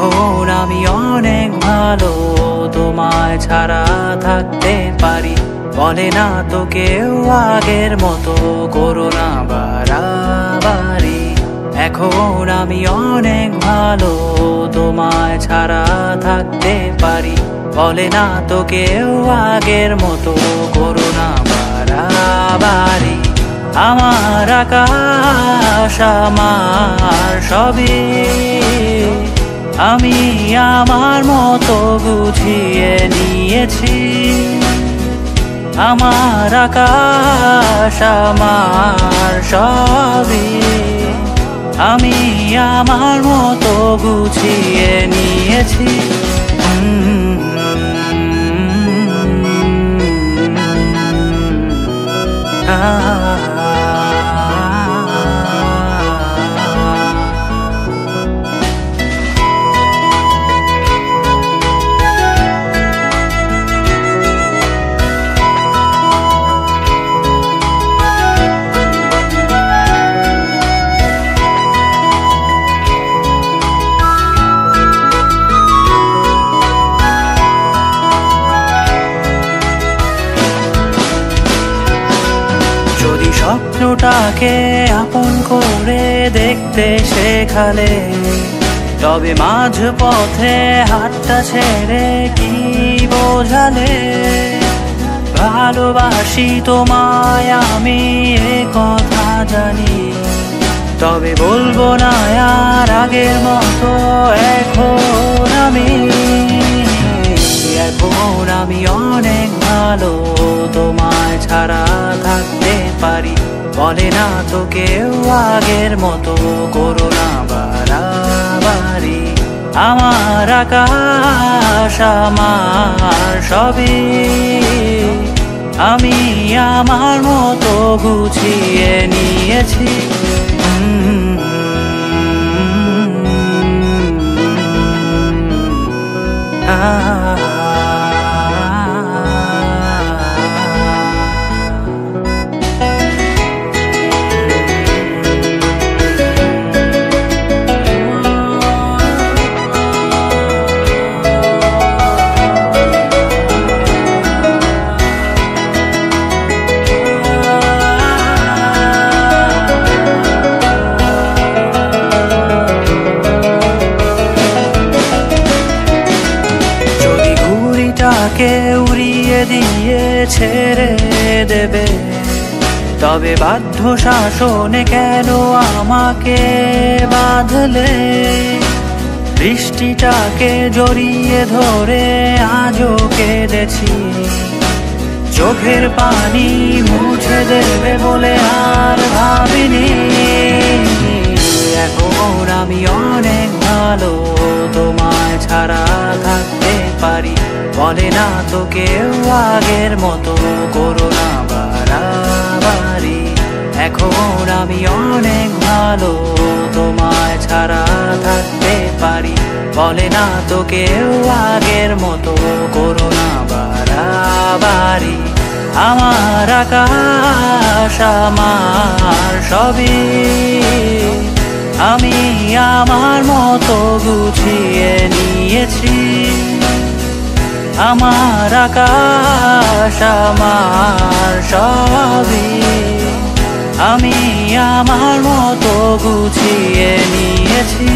এখন আমি অনেক ভালো, তোমায় ছাড়া থাকতে পারি। বলে না তো কেউ আগের মতো করো না বাড়াবাড়ি। এখন আমি অনেক ভালো, তোমায় ছাড়া থাকতে পারি। বলে না তো কেউ আগের মতো করো না বাড়াবাড়ি। আমার আকাশ আমার সবই, আমি আমার মতো গুছিয়ে নিয়েছি। আমার আকাশ আমার সবই, আমি আমার মতো গুছিয়ে নিয়েছি। স্বপ্নটাকে আপন করে দেখতে শেখালে, তবে মাঝ পথে হাতটা ছেড়ে কি বোঝালে? ভালোবাসি তোমায় আমি এ কথা জানি, তবে বলবো না আর আগের মতো। এখন আমি অনেক ভালো, তোমায় ছাড়া থাকতে পারি। বলে না তো কেউ আগের মতো করো না বাড়াবাড়ি। আমার আকাশ আমার সবই, আমি আমার মতো গুছিয়ে নিয়েছি। উড়িয়ে দিয়ে ছেড়ে দেবে, তবে বাধ্য শাসনে কেন আমাকে বাঁধলে? বৃষ্টিটাকে জড়িয়ে ধরে আজও কেঁদেছি, চোখের পানি মুছে দেবে বলে আর ভাবিনি। এখন আমি অনেক ভালো, তোমায় ছাড়া থাকতে পারি। বলে না তো কেউ আগের মতো করো না বাড়াবাড়ি। এখন আমি অনেক ভালো, তোমায় ছাড়া থাকতে পারি। বলে না তো কেউ আগের মতো করো না বাড়াবাড়ি। আমার আকাশ আমার সবই, আমি আমার মতো গুছিয়ে নিয়েছি। আমার আকাশ আমার সবই, আমি আমার মতো গুছিয়ে নিয়েছি।